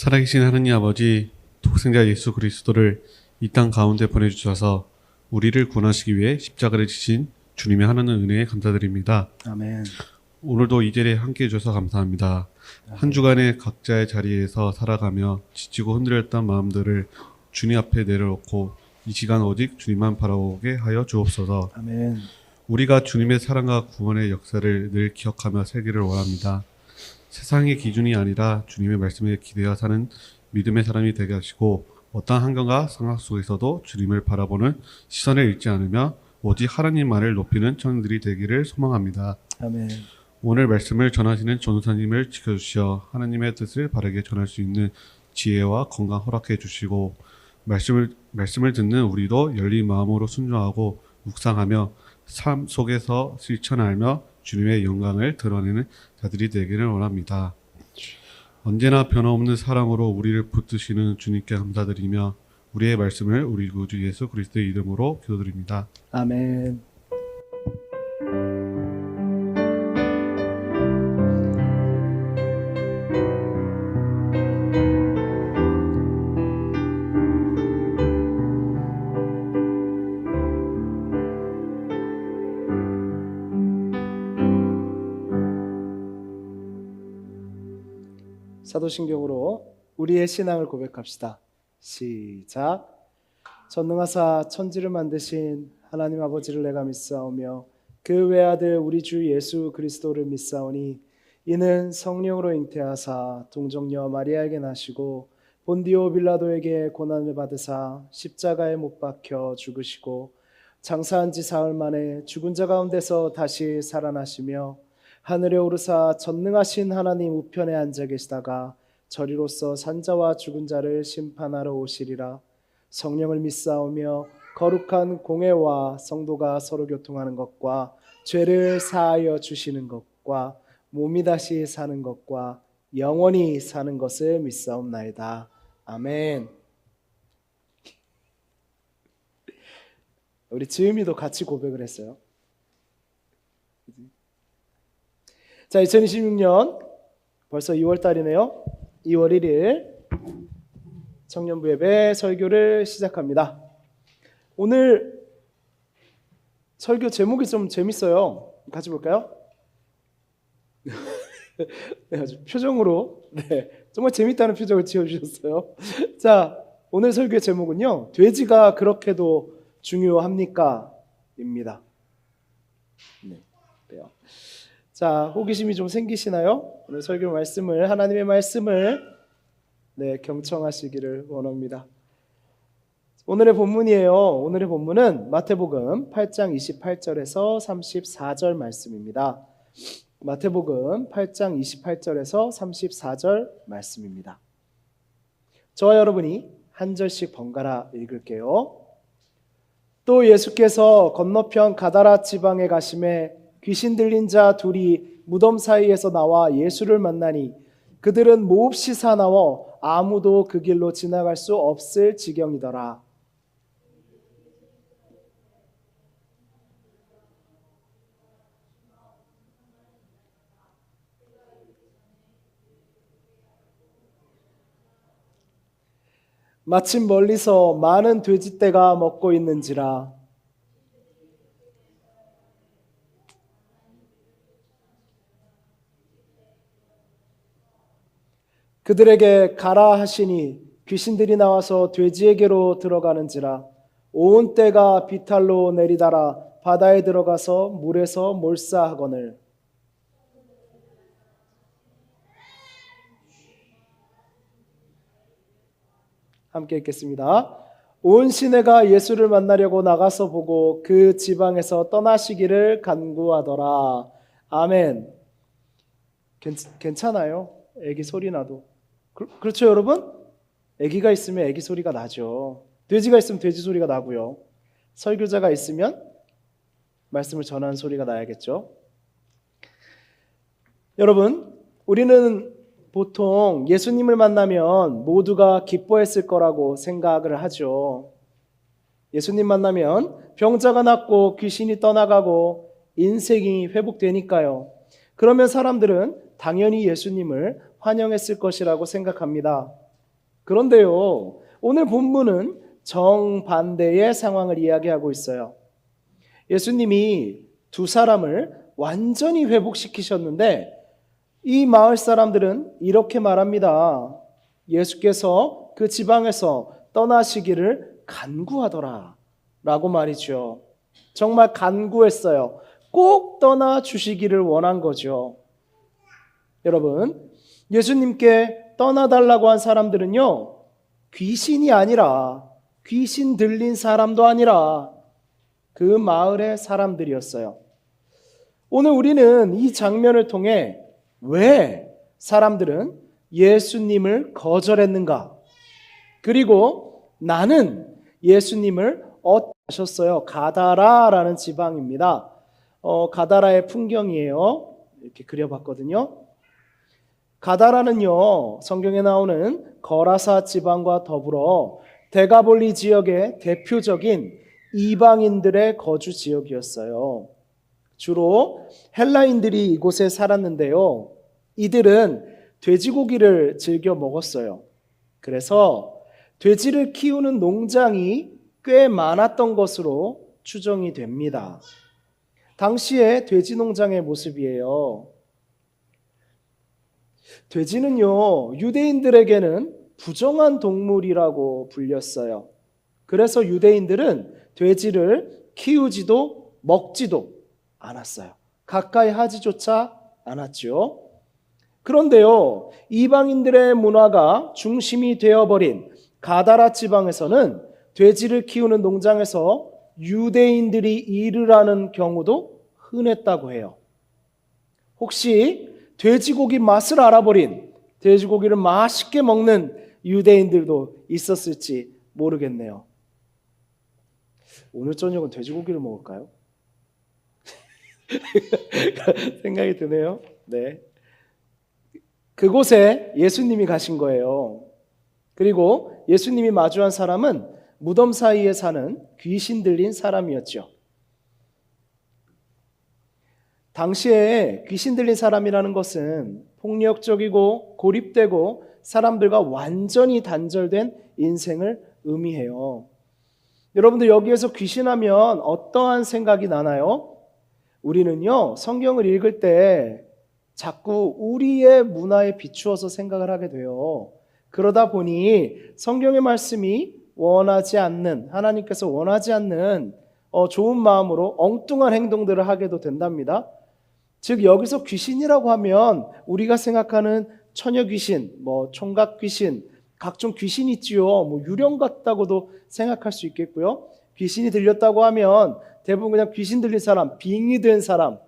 살아계신 하느님 아버지, 독생자 예수 그리스도를 이 땅 가운데 보내주셔서 우리를 구원하시기 위해 십자가를 지신 주님의 하나님 은혜에 감사드립니다. 아멘. 오늘도 이 자리에 함께해 주셔서 감사합니다. 한 주간의 각자의 자리에서 살아가며 지치고 흔들렸던 마음들을 주님 앞에 내려놓고 이 시간 오직 주님만 바라보게 하여 주옵소서. 아멘. 우리가 주님의 사랑과 구원의 역사를 늘 기억하며 살기를 원합니다. 세상의 기준이 아니라 주님의 말씀에 기대어 사는 믿음의 사람이 되게 하시고, 어떠한 환경과 상황 속에서도 주님을 바라보는 시선을 잃지 않으며 오직 하나님만을 높이는 청년들이 되기를 소망합니다. 아멘. 오늘 말씀을 전하시는 전도사님을 지켜주시어 하나님의 뜻을 바르게 전할 수 있는 지혜와 건강 허락해 주시고, 말씀을 듣는 우리도 열린 마음으로 순종하고 묵상하며 삶 속에서 실천하며 주님의 영광을 드러내는 자들이 되기를 원합니다. 언제나 변함없는 사랑으로 우리를 붙드시는 주님께 감사드리며 우리의 말씀을 우리 구주 예수 그리스도의 이름으로 기도드립니다. 아멘. 사도신경으로 우리의 신앙을 고백합시다. 시작. 전능하사 천지를 만드신 하나님 아버지를 내가 믿사오며 그 외아들 우리 주 예수 그리스도를 믿사오니 이는 성령으로 잉태하사 동정녀 마리아에게 나시고 본디오 빌라도에게 고난을 받으사 십자가에 못 박혀 죽으시고 장사한 지 사흘 만에 죽은 자 가운데서 다시 살아나시며 하늘에 오르사 전능하신 하나님 우편에 앉아 계시다가 저리로서 산자와 죽은 자를 심판하러 오시리라. 성령을 믿사오며 거룩한 공회와 성도가 서로 교통하는 것과 죄를 사하여 주시는 것과 몸이 다시 사는 것과 영원히 사는 것을 믿사옵나이다. 아멘. 우리 지음이도 같이 고백을 했어요. 자, 2026년 벌써 2월 달이네요. 2월 1일 청년부 예배 설교를 시작합니다. 오늘 설교 제목이 좀 재밌어요. 같이 볼까요? 네, 아주 표정으로 정말 재밌다는 표정을 지어주셨어요. 자, 오늘 설교의 제목은요, 돼지가 그렇게도 중요합니까? 입니다. 네, 그래요. 자, 호기심이 좀 생기시나요? 오늘 설교 말씀을, 하나님의 말씀을 경청하시기를 원합니다. 오늘의 본문이에요. 오늘의 본문은 마태복음 8장 28절에서 34절 말씀입니다. 마태복음 8장 28절에서 34절 말씀입니다. 저와 여러분이 한 절씩 번갈아 읽을게요. 또 예수께서 건너편 가다라 지방에 가심에 귀신 들린 자 둘이 무덤 사이에서 나와 예수를 만나니 그들은 몹시 사나워 아무도 그 길로 지나갈 수 없을 지경이더라. 마침 멀리서 많은 돼지떼가 먹고 있는지라. 그들에게 가라 하시니 귀신들이 나와서 돼지에게로 들어가는지라. 온 떼가 비탈로 내리달아 바다에 들어가서 물에서 몰사하거늘. 함께 읽겠습니다. 온 시내가 예수를 만나려고 나가서 보고 그 지방에서 떠나시기를 간구하더라. 아멘. 괜찮아요? 애기 소리 나도. 그렇죠, 여러분? 애기가 있으면 애기 소리가 나죠. 돼지가 있으면 돼지 소리가 나고요. 설교자가 있으면 말씀을 전하는 소리가 나야겠죠. 여러분, 우리는 보통 예수님을 만나면 모두가 기뻐했을 거라고 생각을 하죠. 예수님 만나면 병자가 낫고 귀신이 떠나가고 인생이 회복되니까요. 그러면 사람들은 당연히 예수님을 환영했을 것이라고 생각합니다. 그런데요, 오늘 본문은 정반대의 상황을 이야기하고 있어요. 예수님이 두 사람을 완전히 회복시키셨는데 이 마을 사람들은 이렇게 말합니다. 예수께서 그 지방에서 떠나시기를 간구하더라 라고 말이죠. 정말 간구했어요. 꼭 떠나 주시기를 원한 거죠. 여러분, 예수님께 떠나달라고 한 사람들은요, 귀신이 아니라, 귀신 들린 사람도 아니라 그 마을의 사람들이었어요. 오늘 우리는 이 장면을 통해 왜 사람들은 예수님을 거절했는가? 그리고 나는 예수님을 어떠셨어요? 가다라라는 지방입니다. 가다라의 풍경이에요. 이렇게 그려봤거든요. 가다라는요, 성경에 나오는 거라사 지방과 더불어 데가볼리 지역의 대표적인 이방인들의 거주 지역이었어요. 주로 헬라인들이 이곳에 살았는데요. 이들은 돼지고기를 즐겨 먹었어요. 그래서 돼지를 키우는 농장이 꽤 많았던 것으로 추정이 됩니다. 당시의 돼지 농장의 모습이에요. 돼지는요, 유대인들에게는 부정한 동물이라고 불렸어요. 그래서 유대인들은 돼지를 키우지도 먹지도 않았어요. 가까이 하지조차 않았죠. 그런데요, 이방인들의 문화가 중심이 되어버린 가다라 지방에서는 돼지를 키우는 농장에서 유대인들이 일을 하는 경우도 흔했다고 해요. 혹시 돼지고기 맛을 알아버린, 돼지고기를 맛있게 먹는 유대인들도 있었을지 모르겠네요. 오늘 저녁은 돼지고기를 먹을까요? 생각이 드네요. 네. 그곳에 예수님이 가신 거예요. 그리고 예수님이 마주한 사람은 무덤 사이에 사는 귀신 들린 사람이었죠. 당시에 귀신 들린 사람이라는 것은 폭력적이고 고립되고 사람들과 완전히 단절된 인생을 의미해요. 여러분들 여기에서 귀신하면 어떠한 생각이 나나요? 우리는요, 성경을 읽을 때 자꾸 우리의 문화에 비추어서 생각을 하게 돼요. 그러다 보니 성경의 말씀이 원하지 않는, 하나님께서 원하지 않는 좋은 마음으로 엉뚱한 행동들을 하게도 된답니다. 즉 여기서 귀신이라고 하면 우리가 생각하는 처녀 귀신, 총각 귀신, 각종 귀신이 있지요. 유령 같다고도 생각할 수 있겠고요. 귀신이 들렸다고 하면 대부분 그냥 귀신 들린 사람, 빙의 된 사람,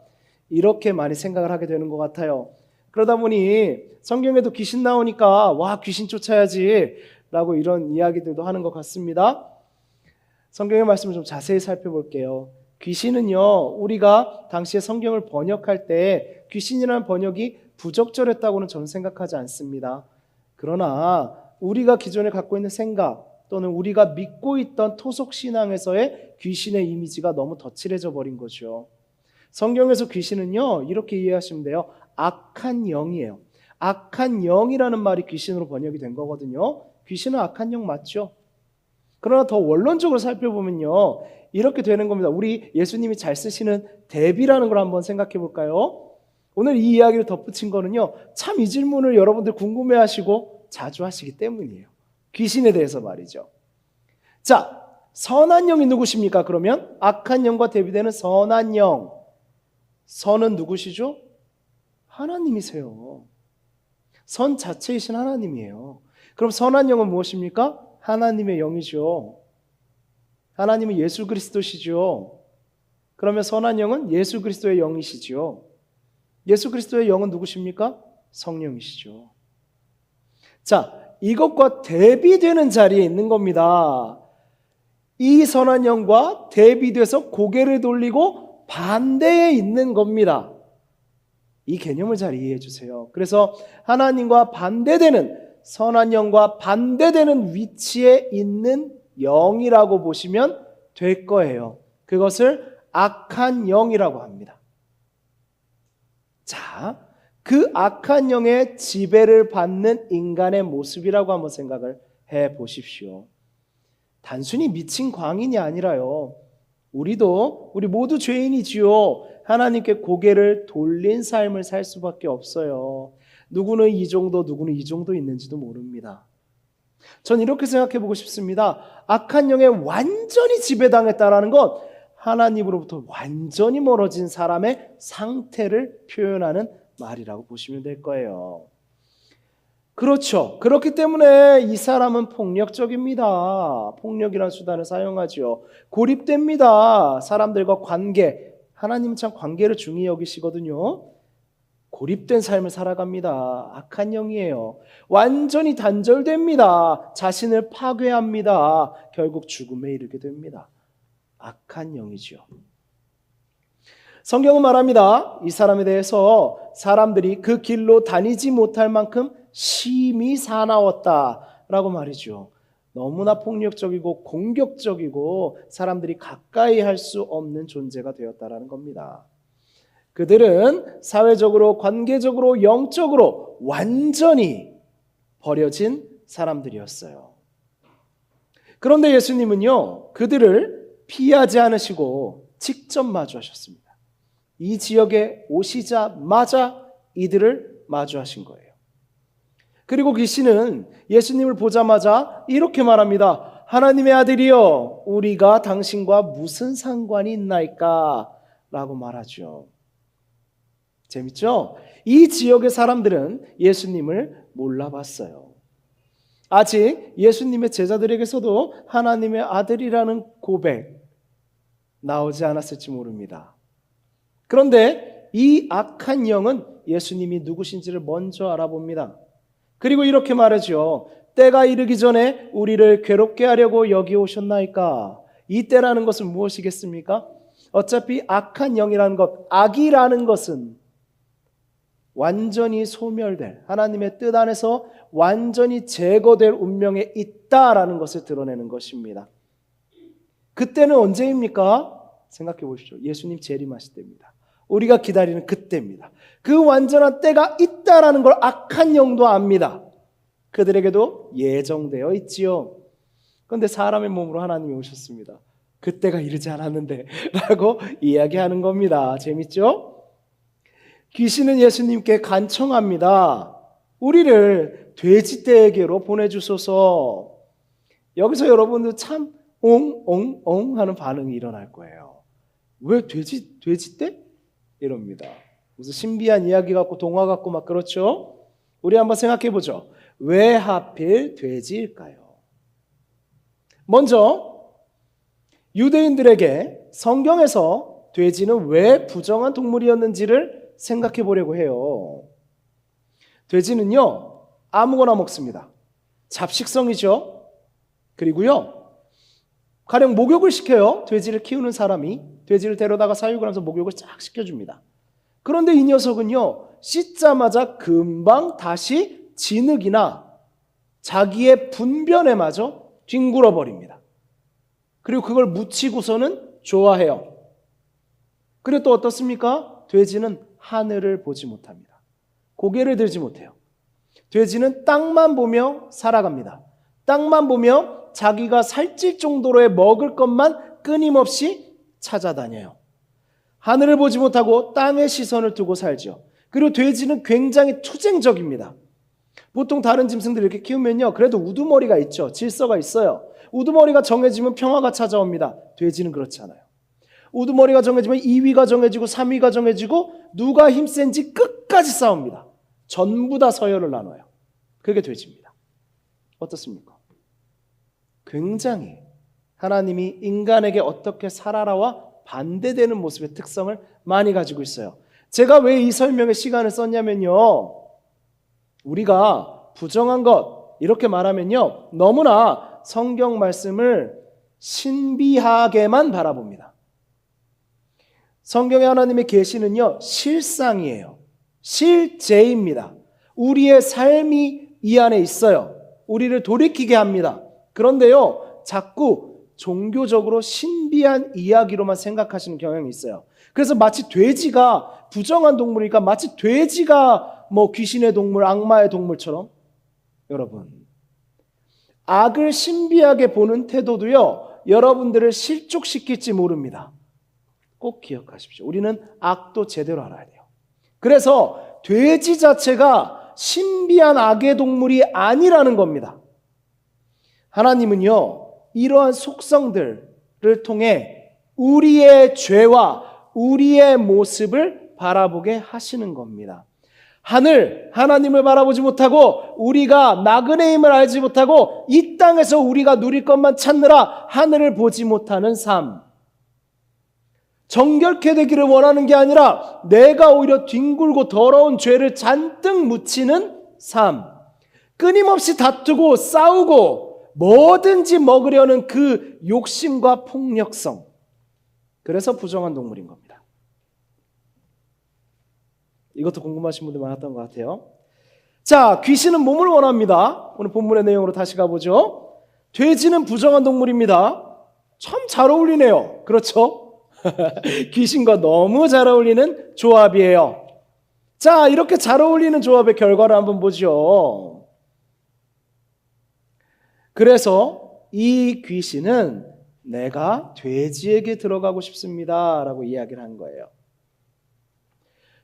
이렇게 많이 생각을 하게 되는 것 같아요. 그러다 보니 성경에도 귀신 나오니까 와, 귀신 쫓아야지 라고 이런 이야기들도 하는 것 같습니다. 성경의 말씀을 좀 자세히 살펴볼게요. 귀신은요, 우리가 당시에 성경을 번역할 때 귀신이라는 번역이 부적절했다고는 저는 생각하지 않습니다. 그러나 우리가 기존에 갖고 있는 생각 또는 우리가 믿고 있던 토속신앙에서의 귀신의 이미지가 너무 덧칠해져 버린 거죠. 성경에서 귀신은요, 이렇게 이해하시면 돼요. 악한 영이에요. 악한 영이라는 말이 귀신으로 번역이 된 거거든요. 귀신은 악한 영 맞죠? 그러나 더 원론적으로 살펴보면요, 이렇게 되는 겁니다. 우리 예수님이 잘 쓰시는 대비라는 걸 한번 생각해 볼까요? 오늘 이 이야기를 덧붙인 거는요, 참 이 질문을 여러분들 궁금해하시고 자주 하시기 때문이에요. 귀신에 대해서 말이죠. 자, 선한 영이 누구십니까? 그러면 악한 영과 대비되는 선한 영, 선은 누구시죠? 하나님이세요. 선 자체이신 하나님이에요. 그럼 선한 영은 무엇입니까? 하나님의 영이죠. 하나님은 예수 그리스도시죠. 그러면 선한 영은 예수 그리스도의 영이시죠. 예수 그리스도의 영은 누구십니까? 성령이시죠. 자, 이것과 대비되는 자리에 있는 겁니다. 이 선한 영과 대비돼서 고개를 돌리고 반대에 있는 겁니다. 이 개념을 잘 이해해 주세요. 그래서 하나님과 반대되는, 선한 영과 반대되는 위치에 있는 영이라고 보시면 될 거예요. 그것을 악한 영이라고 합니다. 자, 그 악한 영의 지배를 받는 인간의 모습이라고 한번 생각을 해 보십시오. 단순히 미친 광인이 아니라요. 우리 모두 죄인이지요. 하나님께 고개를 돌린 삶을 살 수밖에 없어요. 누구는 이 정도, 누구는 이 정도 있는지도 모릅니다. 전 이렇게 생각해 보고 싶습니다. 악한 영에 완전히 지배당했다라는 것, 하나님으로부터 완전히 멀어진 사람의 상태를 표현하는 말이라고 보시면 될 거예요. 그렇죠. 그렇기 때문에 이 사람은 폭력적입니다. 폭력이라는 수단을 사용하죠. 고립됩니다. 사람들과 관계, 하나님은 참 관계를 중히 여기시거든요. 고립된 삶을 살아갑니다. 악한 영이에요. 완전히 단절됩니다. 자신을 파괴합니다. 결국 죽음에 이르게 됩니다. 악한 영이죠. 성경은 말합니다. 이 사람에 대해서 사람들이 그 길로 다니지 못할 만큼 심히 사나웠다라고 말이죠. 너무나 폭력적이고 공격적이고 사람들이 가까이 할 수 없는 존재가 되었다라는 겁니다. 그들은 사회적으로, 관계적으로, 영적으로 완전히 버려진 사람들이었어요. 그런데 예수님은요, 그들을 피하지 않으시고 직접 마주하셨습니다. 이 지역에 오시자마자 이들을 마주하신 거예요. 그리고 귀신은 예수님을 보자마자 이렇게 말합니다. 하나님의 아들이여, 우리가 당신과 무슨 상관이 있나이까? 라고 말하죠. 재밌죠? 이 지역의 사람들은 예수님을 몰라봤어요. 아직 예수님의 제자들에게서도 하나님의 아들이라는 고백 나오지 않았을지 모릅니다. 그런데 이 악한 영은 예수님이 누구신지를 먼저 알아봅니다. 그리고 이렇게 말하죠. 때가 이르기 전에 우리를 괴롭게 하려고 여기 오셨나이까? 이 때라는 것은 무엇이겠습니까? 어차피 악한 영이라는 것, 악이라는 것은 완전히 소멸될, 하나님의 뜻 안에서 완전히 제거될 운명에 있다라는 것을 드러내는 것입니다. 그때는 언제입니까? 생각해 보십시오. 예수님 재림하실 때입니다. 우리가 기다리는 그때입니다. 그 완전한 때가 있다라는 걸 악한 영도 압니다. 그들에게도 예정되어 있지요. 그런데 사람의 몸으로 하나님이 오셨습니다. 그때가 이르지 않았는데 라고 이야기하는 겁니다. 재밌죠? 귀신은 예수님께 간청합니다. 우리를 돼지떼에게로 보내주소서. 여기서 여러분들 참 옹옹옹 하는 반응이 일어날 거예요. 왜 돼지떼? 이럽니다. 무슨 신비한 이야기 같고 동화 같고 막 그렇죠? 우리 한번 생각해 보죠. 왜 하필 돼지일까요? 먼저 유대인들에게 성경에서 돼지는 왜 부정한 동물이었는지를 생각해 보려고 해요. 돼지는요, 아무거나 먹습니다. 잡식성이죠. 그리고요, 가령 목욕을 시켜요. 돼지를 키우는 사람이 돼지를 데려다가 사육을 하면서 목욕을 쫙 시켜줍니다. 그런데 이 녀석은요, 씻자마자 금방 다시 진흙이나 자기의 분변에 마저 뒹굴어 버립니다. 그리고 그걸 묻히고서는 좋아해요. 그리고 또 어떻습니까? 돼지는 하늘을 보지 못합니다. 고개를 들지 못해요. 돼지는 땅만 보며 살아갑니다. 땅만 보며 자기가 살찔 정도로의 먹을 것만 끊임없이 찾아다녀요. 하늘을 보지 못하고 땅에 시선을 두고 살죠. 그리고 돼지는 굉장히 투쟁적입니다. 보통 다른 짐승들 이렇게 키우면요, 그래도 우두머리가 있죠. 질서가 있어요. 우두머리가 정해지면 평화가 찾아옵니다. 돼지는 그렇지 않아요. 우두머리가 정해지면 2위가 정해지고 3위가 정해지고 누가 힘센지 끝까지 싸웁니다. 전부 다 서열을 나눠요. 그게 돼지입니다. 어떻습니까? 굉장히 하나님이 인간에게 어떻게 살아라와 반대되는 모습의 특성을 많이 가지고 있어요. 제가 왜 이 설명에 시간을 썼냐면요, 우리가 부정한 것 이렇게 말하면요, 너무나 성경 말씀을 신비하게만 바라봅니다. 성경의 하나님의 계시는요, 실상이에요. 실제입니다. 우리의 삶이 이 안에 있어요. 우리를 돌이키게 합니다. 그런데요, 자꾸 종교적으로 신비한 이야기로만 생각하시는 경향이 있어요. 그래서 마치 돼지가 부정한 동물이니까 마치 돼지가 뭐 귀신의 동물, 악마의 동물처럼, 여러분, 악을 신비하게 보는 태도도요, 여러분들을 실족시킬지 모릅니다. 꼭 기억하십시오. 우리는 악도 제대로 알아야 돼요. 그래서 돼지 자체가 신비한 악의 동물이 아니라는 겁니다. 하나님은요, 이러한 속성들을 통해 우리의 죄와 우리의 모습을 바라보게 하시는 겁니다. 하나님을 바라보지 못하고 우리가 나그네의 힘을 알지 못하고 이 땅에서 우리가 누릴 것만 찾느라 하늘을 보지 못하는 삶. 정결케 되기를 원하는 게 아니라 내가 오히려 뒹굴고 더러운 죄를 잔뜩 묻히는 삶. 끊임없이 다투고 싸우고 뭐든지 먹으려는 그 욕심과 폭력성. 그래서 부정한 동물인 겁니다. 이것도 궁금하신 분들 많았던 것 같아요. 자, 귀신은 몸을 원합니다. 오늘 본문의 내용으로 다시 가보죠. 돼지는 부정한 동물입니다. 참 잘 어울리네요. 그렇죠? 귀신과 너무 잘 어울리는 조합이에요. 자, 이렇게 잘 어울리는 조합의 결과를 한번 보죠. 그래서 이 귀신은 내가 돼지에게 들어가고 싶습니다 라고 이야기를 한 거예요.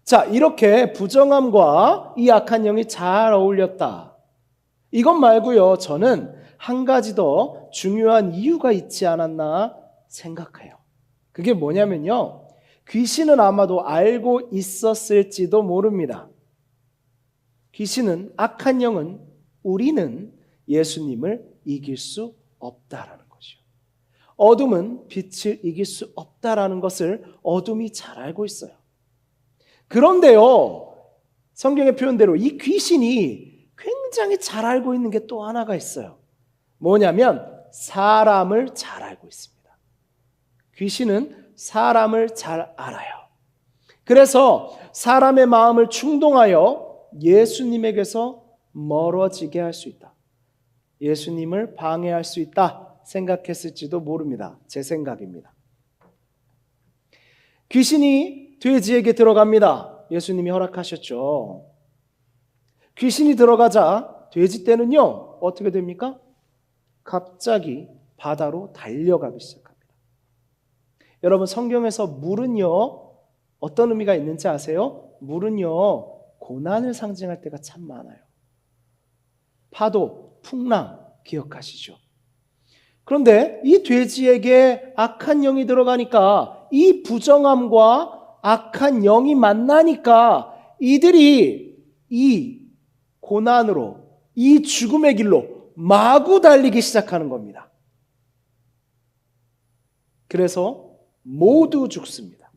자, 이렇게 부정함과 이 악한 영이 잘 어울렸다. 이것 말고요, 저는 한 가지 더 중요한 이유가 있지 않았나 생각해요. 그게 뭐냐면요, 귀신은 아마도 알고 있었을지도 모릅니다. 귀신은, 악한 영은, 우리는 예수님을 이길 수 없다라는 거죠. 어둠은 빛을 이길 수 없다라는 것을 어둠이 잘 알고 있어요. 그런데요, 성경의 표현대로 이 귀신이 굉장히 잘 알고 있는 게 또 하나가 있어요. 뭐냐면 사람을 잘 알고 있습니다. 귀신은 사람을 잘 알아요. 그래서 사람의 마음을 충동하여 예수님에게서 멀어지게 할 수 있다. 예수님을 방해할 수 있다 생각했을지도 모릅니다. 제 생각입니다. 귀신이 돼지에게 들어갑니다. 예수님이 허락하셨죠. 귀신이 들어가자 돼지 떼는요, 어떻게 됩니까? 갑자기 바다로 달려가기 시작합니다. 여러분, 성경에서 물은요, 어떤 의미가 있는지 아세요? 물은요, 고난을 상징할 때가 참 많아요. 파도, 풍랑 기억하시죠? 그런데 이 돼지에게 악한 영이 들어가니까 이 부정함과 악한 영이 만나니까 이들이 이 고난으로, 이 죽음의 길로 마구 달리기 시작하는 겁니다. 그래서 모두 죽습니다.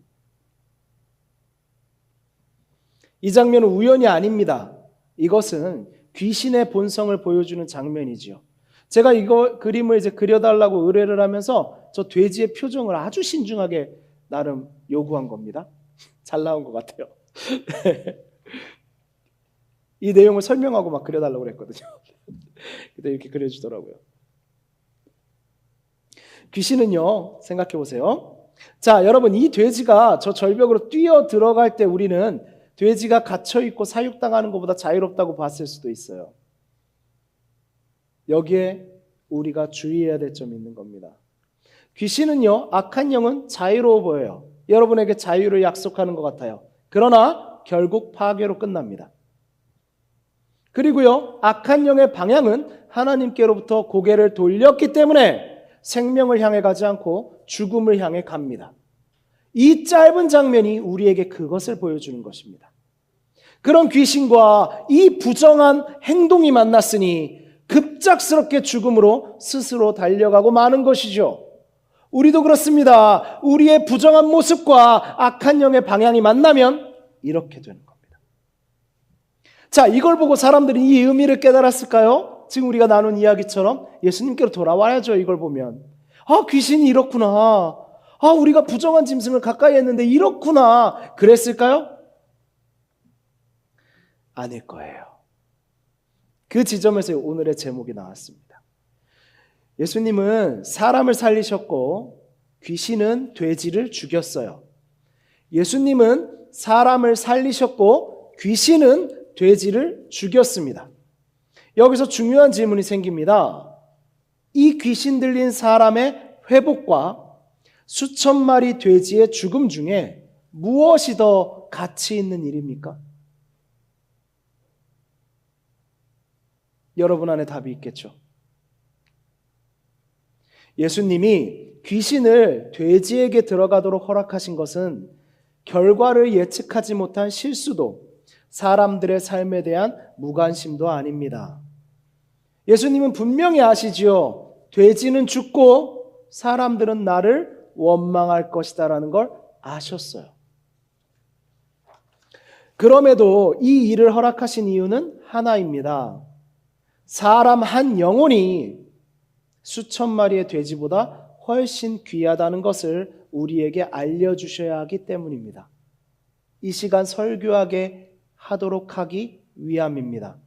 이 장면은 우연이 아닙니다. 이것은 귀신의 본성을 보여주는 장면이지요. 제가 이거 그림을 이제 그려달라고 의뢰를 하면서 저 돼지의 표정을 아주 신중하게 나름 요구한 겁니다. 잘 나온 것 같아요. 이 내용을 설명하고 막 그려달라고 그랬거든요. 근데 이렇게 그려주더라고요. 귀신은요, 생각해 보세요. 자, 여러분, 이 돼지가 저 절벽으로 뛰어 들어갈 때 우리는 돼지가 갇혀있고 사육당하는 것보다 자유롭다고 봤을 수도 있어요. 여기에 우리가 주의해야 될 점이 있는 겁니다. 귀신은요, 악한 영은 자유로워 보여요. 여러분에게 자유를 약속하는 것 같아요. 그러나 결국 파괴로 끝납니다. 그리고요, 악한 영의 방향은 하나님께로부터 고개를 돌렸기 때문에 생명을 향해 가지 않고 죽음을 향해 갑니다. 이 짧은 장면이 우리에게 그것을 보여주는 것입니다. 그런 귀신과 이 부정한 행동이 만났으니 급작스럽게 죽음으로 스스로 달려가고 마는 것이죠. 우리도 그렇습니다. 우리의 부정한 모습과 악한 영의 방향이 만나면 이렇게 되는 겁니다. 자, 이걸 보고 사람들이 이 의미를 깨달았을까요? 지금 우리가 나눈 이야기처럼 예수님께로 돌아와야죠. 이걸 보면 귀신이 이렇구나, 우리가 부정한 짐승을 가까이 했는데 이렇구나, 그랬을까요? 아닐 거예요. 그 지점에서 오늘의 제목이 나왔습니다. 예수님은 사람을 살리셨고 귀신은 돼지를 죽였어요. 예수님은 사람을 살리셨고 귀신은 돼지를 죽였습니다. 여기서 중요한 질문이 생깁니다. 이 귀신 들린 사람의 회복과 수천 마리 돼지의 죽음 중에 무엇이 더 가치 있는 일입니까? 여러분 안에 답이 있겠죠. 예수님이 귀신을 돼지에게 들어가도록 허락하신 것은 결과를 예측하지 못한 실수도 사람들의 삶에 대한 무관심도 아닙니다. 예수님은 분명히 아시지요. 돼지는 죽고 사람들은 나를 원망할 것이다라는 걸 아셨어요. 그럼에도 이 일을 허락하신 이유는 하나입니다. 사람 한 영혼이 수천 마리의 돼지보다 훨씬 귀하다는 것을 우리에게 알려주셔야 하기 때문입니다. 이 시간 설교하게 하도록 하기 위함입니다.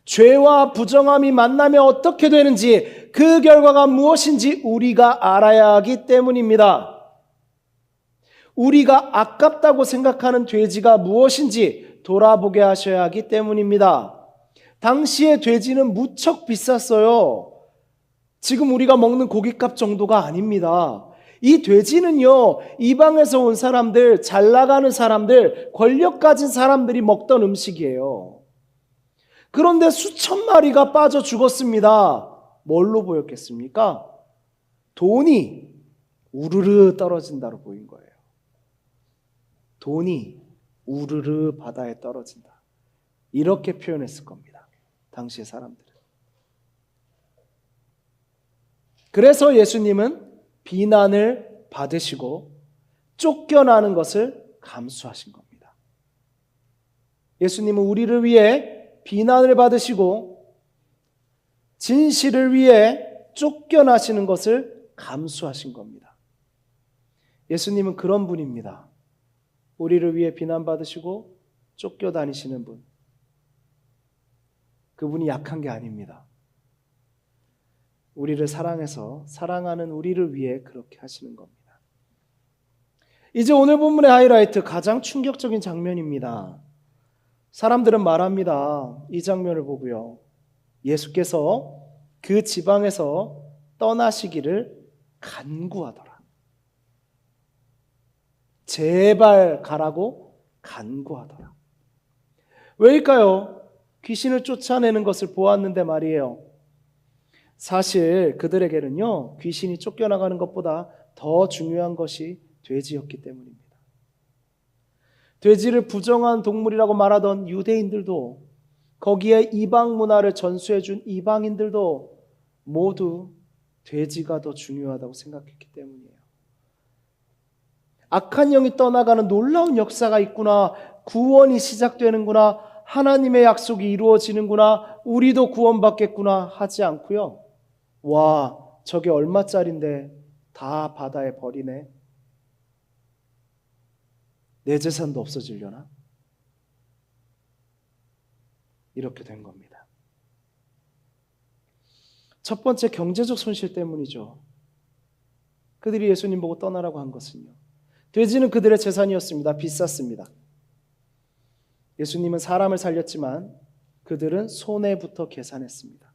죄와 부정함이 만나면 어떻게 되는지, 그 결과가 무엇인지 우리가 알아야 하기 때문입니다. 우리가 아깝다고 생각하는 돼지가 무엇인지 돌아보게 하셔야 하기 때문입니다. 당시의 돼지는 무척 비쌌어요. 지금 우리가 먹는 고깃값 정도가 아닙니다. 이 돼지는요, 이방에서 온 사람들, 잘 나가는 사람들, 권력 가진 사람들이 먹던 음식이에요. 그런데 수천 마리가 빠져 죽었습니다. 뭘로 보였겠습니까? 돈이 우르르 떨어진다로 보인 거예요. 돈이 우르르 바다에 떨어진다. 이렇게 표현했을 겁니다. 당시의 사람들은. 그래서 예수님은 비난을 받으시고 쫓겨나는 것을 감수하신 겁니다. 예수님은 우리를 위해 비난을 받으시고 진실을 위해 쫓겨나시는 것을 감수하신 겁니다. 예수님은 그런 분입니다. 우리를 위해 비난받으시고 쫓겨다니시는 분. 그분이 약한 게 아닙니다. 우리를 사랑해서 사랑하는 우리를 위해 그렇게 하시는 겁니다. 이제 오늘 본문의 하이라이트, 가장 충격적인 장면입니다. 사람들은 말합니다. 이 장면을 보고요. 예수께서 그 지방에서 떠나시기를 간구하더라. 제발 가라고 간구하더라. 왜일까요? 귀신을 쫓아내는 것을 보았는데 말이에요. 사실 그들에게는요, 귀신이 쫓겨나가는 것보다 더 중요한 것이 돼지였기 때문입니다. 돼지를 부정한 동물이라고 말하던 유대인들도, 거기에 이방 문화를 전수해준 이방인들도 모두 돼지가 더 중요하다고 생각했기 때문이에요. 악한 영이 떠나가는 놀라운 역사가 있구나, 구원이 시작되는구나, 하나님의 약속이 이루어지는구나, 우리도 구원받겠구나 하지 않고요. 와, 저게 얼마짜린데 다 바다에 버리네. 내 재산도 없어지려나? 이렇게 된 겁니다. 첫 번째, 경제적 손실 때문이죠. 그들이 예수님 보고 떠나라고 한 것은요, 돼지는 그들의 재산이었습니다. 비쌌습니다. 예수님은 사람을 살렸지만 그들은 손해부터 계산했습니다.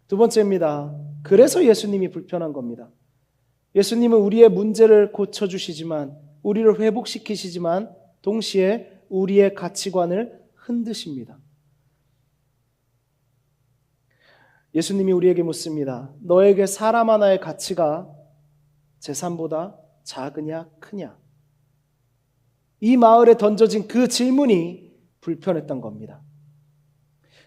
두 번째입니다. 그래서 예수님이 불편한 겁니다. 예수님은 우리의 문제를 고쳐주시지만, 우리를 회복시키시지만 동시에 우리의 가치관을 흔드십니다. 예수님이 우리에게 묻습니다. 너에게 사람 하나의 가치가 재산보다 작으냐 크냐? 이 마을에 던져진 그 질문이 불편했던 겁니다.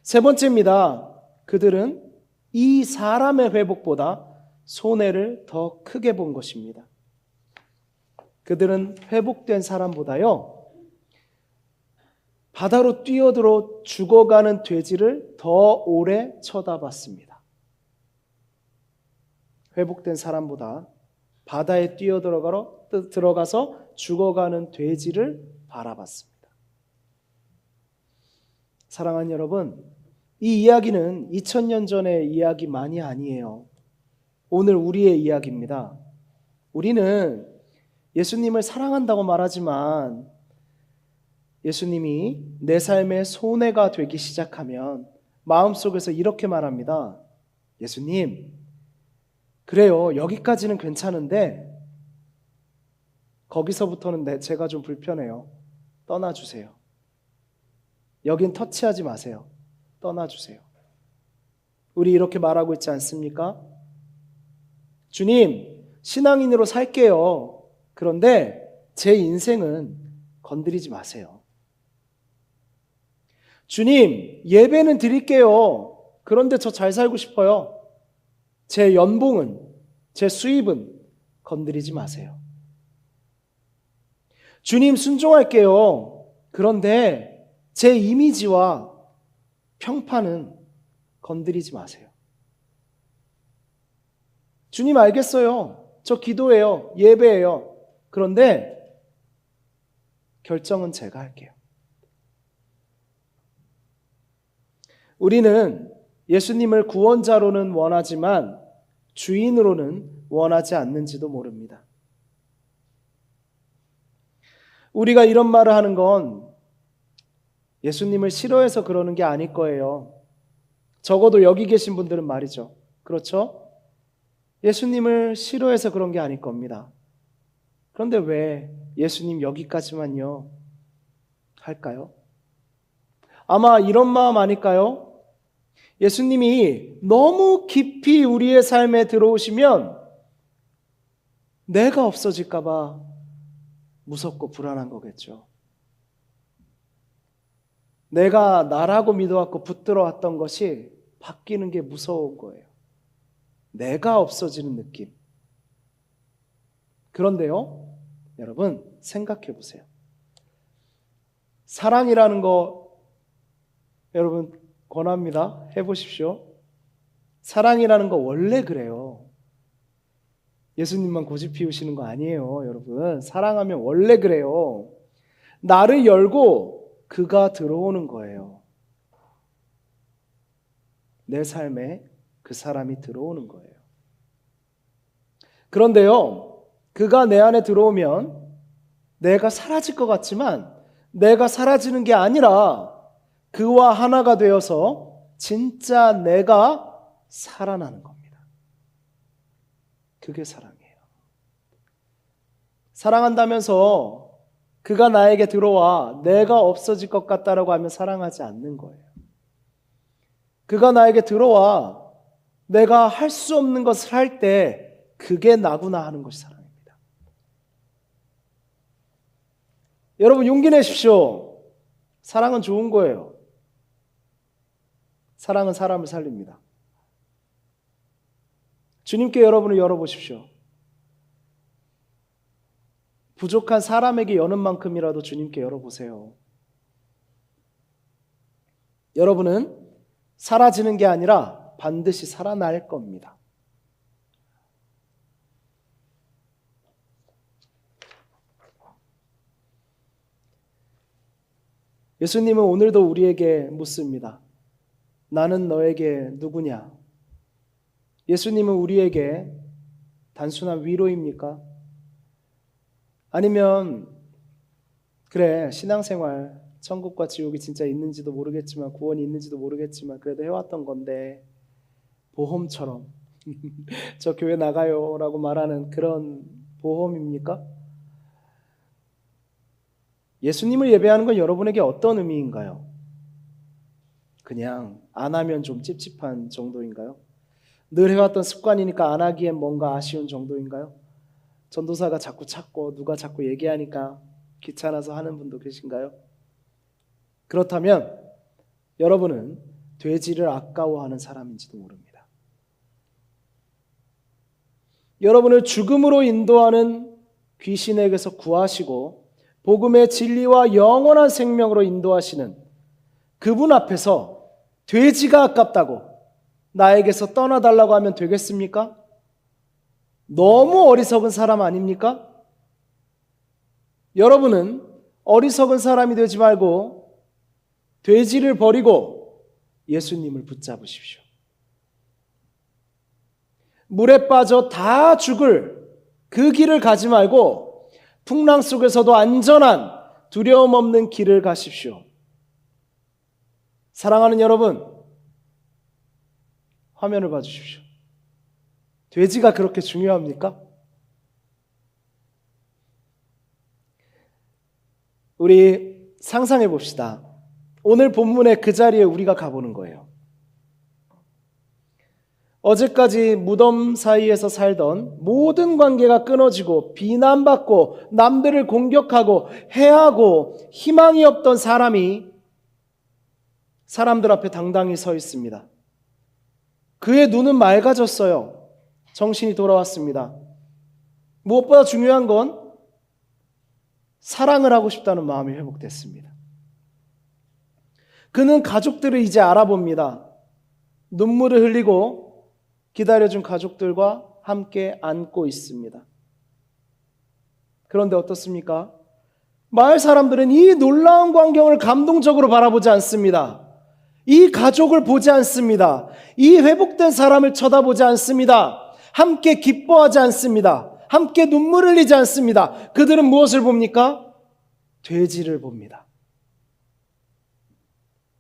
세 번째입니다. 그들은 이 사람의 회복보다 손해를 더 크게 본 것입니다. 그들은 회복된 사람보다요, 바다로 뛰어들어 죽어가는 돼지를 더 오래 쳐다봤습니다. 회복된 사람보다 바다에 들어가서 죽어가는 돼지를 바라봤습니다. 사랑하는 여러분, 이 이야기는 2000년 전의 이야기만이 아니에요. 오늘 우리의 이야기입니다. 우리는 예수님을 사랑한다고 말하지만 예수님이 내 삶의 손해가 되기 시작하면 마음속에서 이렇게 말합니다. 예수님, 그래요. 여기까지는 괜찮은데 거기서부터는 제가 좀 불편해요. 떠나주세요. 여긴 터치하지 마세요. 떠나주세요. 우리 이렇게 말하고 있지 않습니까? 주님, 신앙인으로 살게요. 그런데 제 인생은 건드리지 마세요. 주님, 예배는 드릴게요. 그런데 저 잘 살고 싶어요. 제 연봉은, 제 수입은 건드리지 마세요. 주님, 순종할게요. 그런데 제 이미지와 평판은 건드리지 마세요. 주님, 알겠어요. 저 기도해요. 예배해요. 그런데 결정은 제가 할게요. 우리는 예수님을 구원자로는 원하지만 주인으로는 원하지 않는지도 모릅니다. 우리가 이런 말을 하는 건 예수님을 싫어해서 그러는 게 아닐 거예요. 적어도 여기 계신 분들은 말이죠. 그렇죠? 예수님을 싫어해서 그런 게 아닐 겁니다. 그런데 왜 예수님 여기까지만요 할까요? 아마 이런 마음 아닐까요? 예수님이 너무 깊이 우리의 삶에 들어오시면 내가 없어질까 봐 무섭고 불안한 거겠죠. 내가 나라고 믿어왔고 붙들어왔던 것이 바뀌는 게 무서운 거예요. 내가 없어지는 느낌. 그런데요, 여러분 생각해 보세요. 사랑이라는 거 여러분 권합니다. 해보십시오. 사랑이라는 거 원래 그래요. 예수님만 고집 피우시는 거 아니에요, 여러분. 사랑하면 원래 그래요. 나를 열고 그가 들어오는 거예요. 내 삶에 그 사람이 들어오는 거예요. 그런데요, 그가 내 안에 들어오면 내가 사라질 것 같지만 내가 사라지는 게 아니라 그와 하나가 되어서 진짜 내가 살아나는 겁니다. 그게 사랑이에요. 사랑한다면서 그가 나에게 들어와 내가 없어질 것 같다라고 하면 사랑하지 않는 거예요. 그가 나에게 들어와 내가 할 수 없는 것을 할 때 그게 나구나 하는 것이 사랑입니다. 여러분 용기 내십시오. 사랑은 좋은 거예요. 사랑은 사람을 살립니다. 주님께 여러분을 열어보십시오. 부족한 사람에게 여는 만큼이라도 주님께 열어보세요. 여러분은 사라지는 게 아니라 반드시 살아날 겁니다. 예수님은 오늘도 우리에게 묻습니다. 나는 너에게 누구냐? 예수님은 우리에게 단순한 위로입니까? 아니면 그래 신앙생활 천국과 지옥이 진짜 있는지도 모르겠지만 구원이 있는지도 모르겠지만 그래도 해왔던 건데 보험처럼 저 교회 나가요 라고 말하는 그런 보험입니까? 예수님을 예배하는 건 여러분에게 어떤 의미인가요? 그냥 안 하면 좀 찝찝한 정도인가요? 늘 해왔던 습관이니까 안 하기엔 뭔가 아쉬운 정도인가요? 전도사가 자꾸 찾고 누가 자꾸 얘기하니까 귀찮아서 하는 분도 계신가요? 그렇다면 여러분은 돼지를 아까워하는 사람인지도 모릅니다. 여러분을 죽음으로 인도하는 귀신에게서 구하시고 복음의 진리와 영원한 생명으로 인도하시는 그분 앞에서 돼지가 아깝다고 나에게서 떠나달라고 하면 되겠습니까? 너무 어리석은 사람 아닙니까? 여러분은 어리석은 사람이 되지 말고 돼지를 버리고 예수님을 붙잡으십시오. 물에 빠져 다 죽을 그 길을 가지 말고 풍랑 속에서도 안전한 두려움 없는 길을 가십시오. 사랑하는 여러분, 화면을 봐주십시오. 돼지가 그렇게 중요합니까? 우리 상상해 봅시다. 오늘 본문의 그 자리에 우리가 가보는 거예요. 어제까지 무덤 사이에서 살던 모든 관계가 끊어지고 비난받고 남들을 공격하고 해하고 희망이 없던 사람이 사람들 앞에 당당히 서 있습니다. 그의 눈은 맑아졌어요. 정신이 돌아왔습니다. 무엇보다 중요한 건 사랑을 하고 싶다는 마음이 회복됐습니다. 그는 가족들을 이제 알아봅니다. 눈물을 흘리고 기다려준 가족들과 함께 안고 있습니다. 그런데 어떻습니까? 마을 사람들은 이 놀라운 광경을 감동적으로 바라보지 않습니다. 이 가족을 보지 않습니다. 이 회복된 사람을 쳐다보지 않습니다. 함께 기뻐하지 않습니다. 함께 눈물을 흘리지 않습니다. 그들은 무엇을 봅니까? 돼지를 봅니다.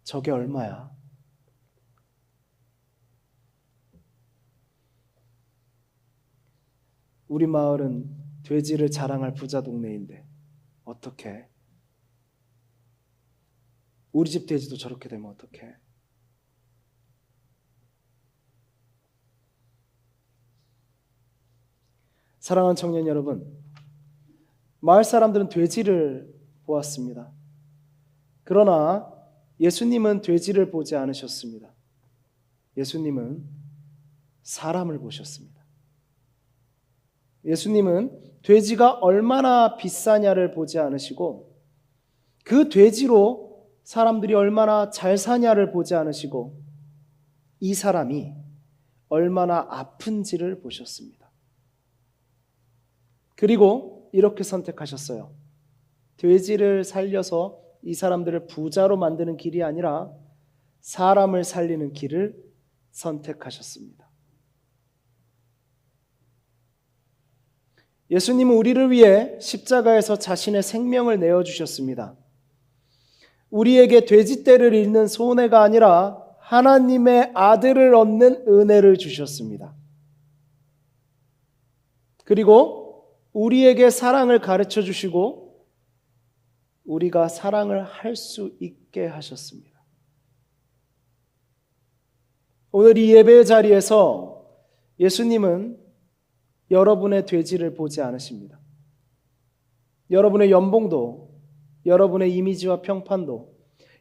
저게 얼마야? 우리 마을은 돼지를 자랑할 부자 동네인데 어떡해? 우리 집 돼지도 저렇게 되면 어떡해? 사랑하는 청년 여러분, 마을 사람들은 돼지를 보았습니다. 그러나 예수님은 돼지를 보지 않으셨습니다. 예수님은 사람을 보셨습니다. 예수님은 돼지가 얼마나 비싸냐를 보지 않으시고 그 돼지로 사람들이 얼마나 잘 사냐를 보지 않으시고 이 사람이 얼마나 아픈지를 보셨습니다. 그리고 이렇게 선택하셨어요. 돼지를 살려서 이 사람들을 부자로 만드는 길이 아니라 사람을 살리는 길을 선택하셨습니다. 예수님은 우리를 위해 십자가에서 자신의 생명을 내어주셨습니다. 우리에게 돼지떼를 잃는 손해가 아니라 하나님의 아들을 얻는 은혜를 주셨습니다. 그리고 우리에게 사랑을 가르쳐 주시고 우리가 사랑을 할 수 있게 하셨습니다. 오늘 이 예배의 자리에서 예수님은 여러분의 돼지를 보지 않으십니다. 여러분의 연봉도, 여러분의 이미지와 평판도,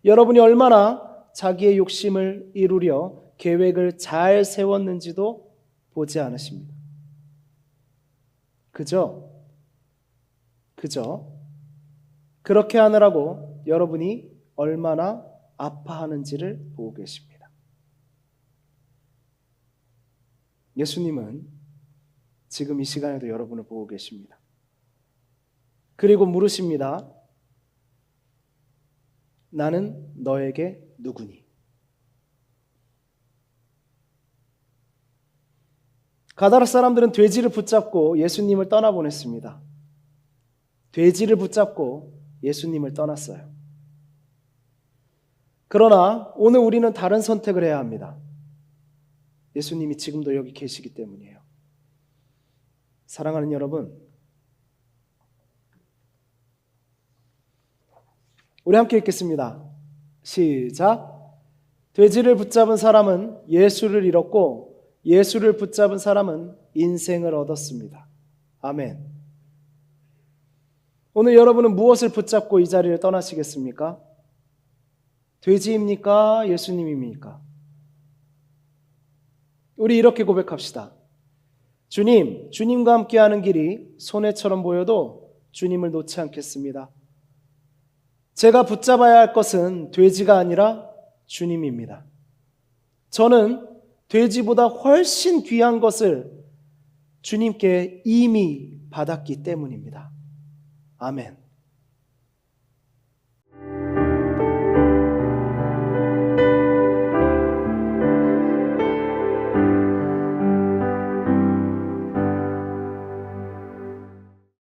여러분이 얼마나 자기의 욕심을 이루려 계획을 잘 세웠는지도 보지 않으십니다. 그저 그렇게 하느라고 여러분이 얼마나 아파하는지를 보고 계십니다. 예수님은 지금 이 시간에도 여러분을 보고 계십니다. 그리고 물으십니다. 나는 너에게 누구니? 가다라 사람들은 돼지를 붙잡고 예수님을 떠나보냈습니다. 돼지를 붙잡고 예수님을 떠났어요. 그러나 오늘 우리는 다른 선택을 해야 합니다. 예수님이 지금도 여기 계시기 때문이에요. 사랑하는 여러분, 우리 함께 읽겠습니다. 시작. 돼지를 붙잡은 사람은 예수를 잃었고 예수를 붙잡은 사람은 인생을 얻었습니다. 아멘. 오늘 여러분은 무엇을 붙잡고 이 자리를 떠나시겠습니까? 돼지입니까? 예수님입니까? 우리 이렇게 고백합시다. 주님, 주님과 함께하는 길이 손해처럼 보여도 주님을 놓지 않겠습니다. 제가 붙잡아야 할 것은 돼지가 아니라 주님입니다. 저는 돼지보다 훨씬 귀한 것을 주님께 이미 받았기 때문입니다. 아멘.